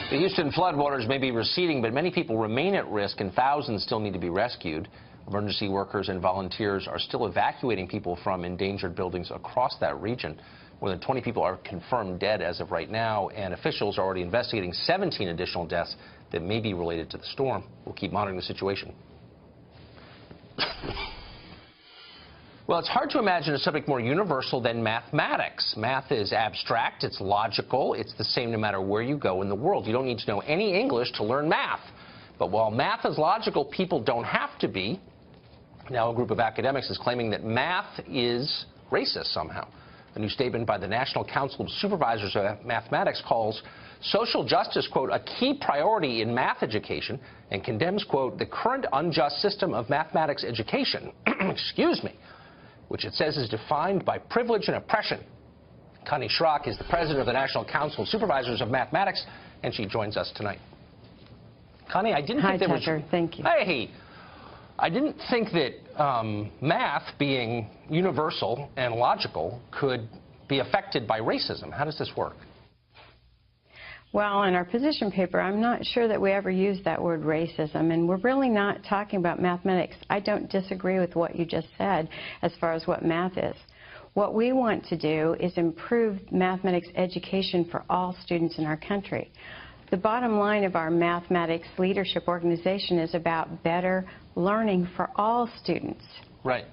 The Houston floodwaters may be receding, but many people remain at risk, and thousands still need to be rescued. Emergency workers and volunteers are still evacuating people from endangered buildings across that region. More than 20 people are confirmed dead as of right now, and officials are already investigating 17 additional deaths that may be related to the storm. We'll keep monitoring the situation. Well, it's hard to imagine a subject more universal than mathematics. Math is abstract, it's logical, it's the same no matter where you go in the world. You don't need to know any English to learn math. But while math is logical, people don't have to be. Now a group of academics is claiming that math is racist somehow. A new statement by the National Council of Supervisors of Mathematics calls social justice, quote, a key priority in math education, and condemns, quote, the current unjust system of mathematics education, excuse me, which it says is defined by privilege and oppression. Connie Schrock is the president of the National Council of Supervisors of Mathematics, and she joins us tonight. Connie, I didn't think there was... Tucker. Thank you. Hey, I didn't think that math, being universal and logical, could be affected by racism. How does this work? Well, in our position paper, I'm not sure that we ever used that word racism, and we're really not talking about mathematics. I don't disagree with what you just said as far as what math is. What we want to do is improve mathematics education for all students in our country. The bottom line of our mathematics leadership organization is about better learning for all students. Right.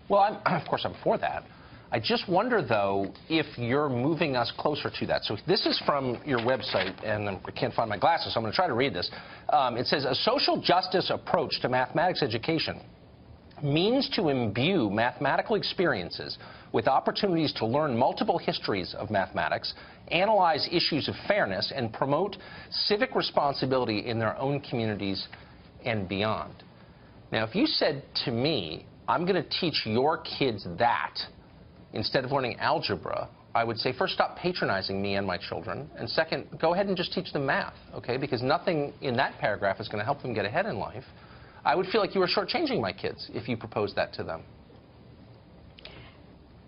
Well, of course, I'm for that. I just wonder, though, if you're moving us closer to that. So this is from your website, and I can't find my glasses, so I'm going to try to read this. It says, a social justice approach to mathematics education means to imbue mathematical experiences with opportunities to learn multiple histories of mathematics, analyze issues of fairness, and promote civic responsibility in their own communities and beyond. Now, if you said to me, I'm going to teach your kids that, instead of learning algebra, I would say, first, stop patronizing me and my children, and second, go ahead and just teach them math, okay? Because nothing in that paragraph is going to help them get ahead in life. I would feel like you were shortchanging my kids if you proposed that to them.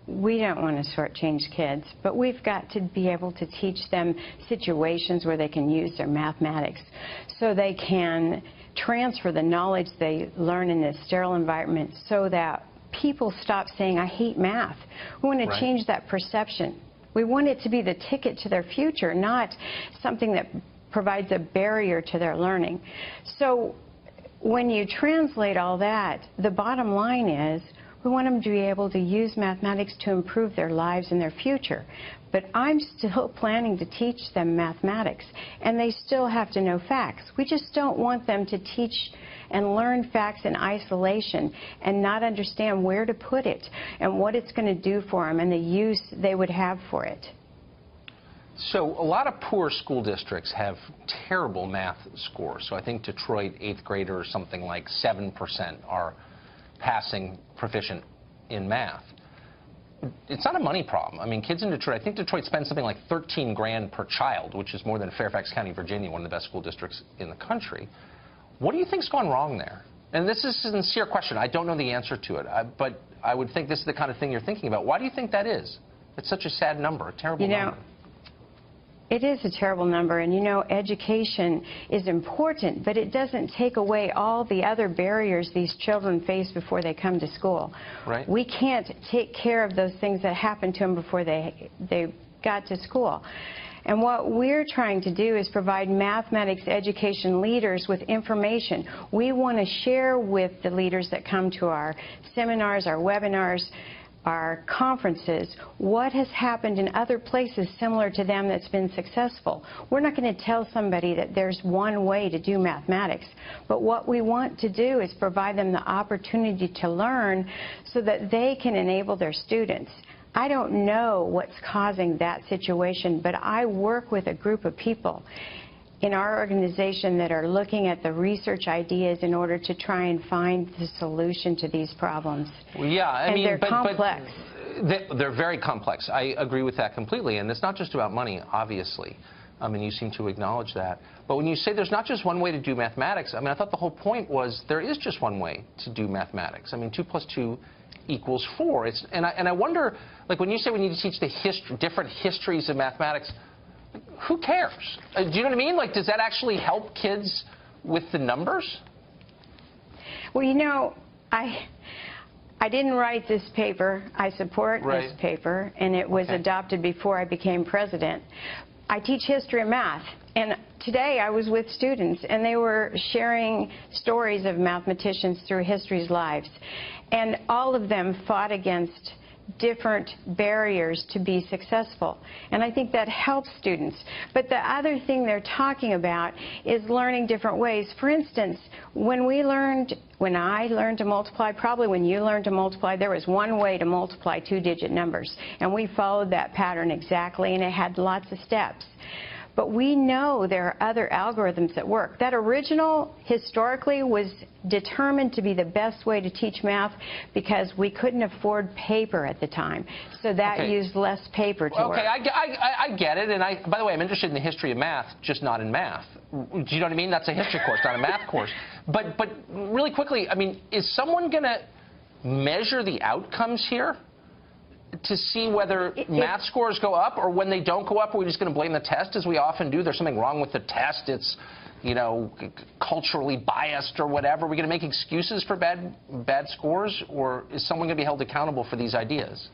We don't want to shortchange kids, but we've got to be able to teach them situations where they can use their mathematics so they can transfer the knowledge they learn in this sterile environment so that people stop saying, I hate math. We want to change that perception. We want it to be the ticket to their future, not something that provides a barrier to their learning. So when you translate all that, the bottom line is we want them to be able to use mathematics to improve their lives and their future. But I'm still planning to teach them mathematics, and they still have to know facts. We just don't want them to teach and learn facts in isolation and not understand where to put it and what it's going to do for them and the use they would have for it. So a lot of poor school districts have terrible math scores. So I think Detroit 8th graders, something like 7% are passing proficient in math. It's not a money problem. I mean, kids in Detroit, I think Detroit spends something like 13 grand per child, which is more than Fairfax County, Virginia, one of the best school districts in the country. What do you think's gone wrong there? And this is a sincere question. I don't know the answer to it, but I would think this is the kind of thing you're thinking about. Why do you think that is? It's such a sad number, a terrible number. It is a terrible number, and you know, education is important, but it doesn't take away all the other barriers these children face before they come to school. Right. We can't take care of those things that happened to them before they got to school. And what we're trying to do is provide mathematics education leaders with information. We want to share with the leaders that come to our seminars, our webinars, our conferences, what has happened in other places similar to them that's been successful. We're not going to tell somebody that there's one way to do mathematics, but what we want to do is provide them the opportunity to learn so that they can enable their students. I don't know what's causing that situation, but I work with a group of people in our organization that are looking at the research ideas in order to try and find the solution to these problems. Well, yeah, I mean, they're complex. They're very complex. I agree with that completely. And it's not just about money, obviously. I mean, you seem to acknowledge that. But when you say there's not just one way to do mathematics, I mean, I thought the whole point was there is just one way to do mathematics. I mean, 2 + 2 equals 4. And I wonder, like, when you say we need to teach the different histories of mathematics, who cares? Do you know what I mean? Like, does that actually help kids with the numbers? Well, you know, I didn't write this paper. I support this paper, and it was adopted before I became president. I teach history and math, and today I was with students, and they were sharing stories of mathematicians through history's lives, and all of them fought against different barriers to be successful. And I think that helps students. But the other thing they're talking about is learning different ways. For instance, when I learned to multiply, probably when you learned to multiply, there was one way to multiply two-digit numbers. And we followed that pattern exactly, and it had lots of steps. But we know there are other algorithms that work. That original, historically, was determined to be the best way to teach math because we couldn't afford paper at the time. So that used less paper to work. Okay, I get it. And by the way, I'm interested in the history of math, just not in math. Do you know what I mean? That's a history course, not a math course. But really quickly, I mean, is someone going to measure the outcomes here to see whether math scores go up, or when they don't go up, are we just going to blame the test, as we often do? There's something wrong with the test. It's, you know, culturally biased or whatever. Are we going to make excuses for bad scores, or is someone going to be held accountable for these ideas?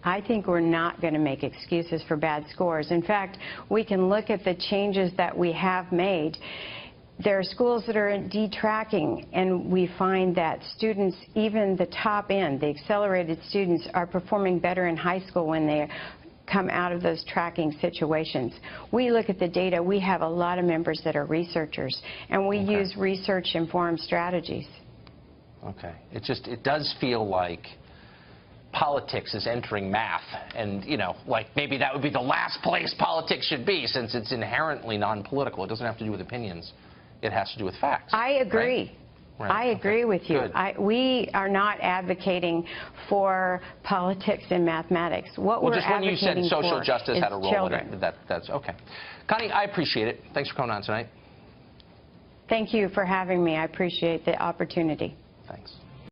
I think we're not going to make excuses for bad scores. In fact, we can look at the changes that we have made. There are schools that are detracking, and we find that students, even the top end, the accelerated students, are performing better in high school when they come out of those tracking situations. We look at the data. We have a lot of members that are researchers, and we use research-informed strategies. Okay. It does feel like politics is entering math, and, you know, like maybe that would be the last place politics should be, since it's inherently non-political. It doesn't have to do with opinions. It has to do with facts. I agree. Right? I agree with you. We are not advocating for politics and mathematics. What we're just when you said social justice had a role children. in it, that's okay. Connie, I appreciate it. Thanks for coming on tonight. Thank you for having me. I appreciate the opportunity. Thanks.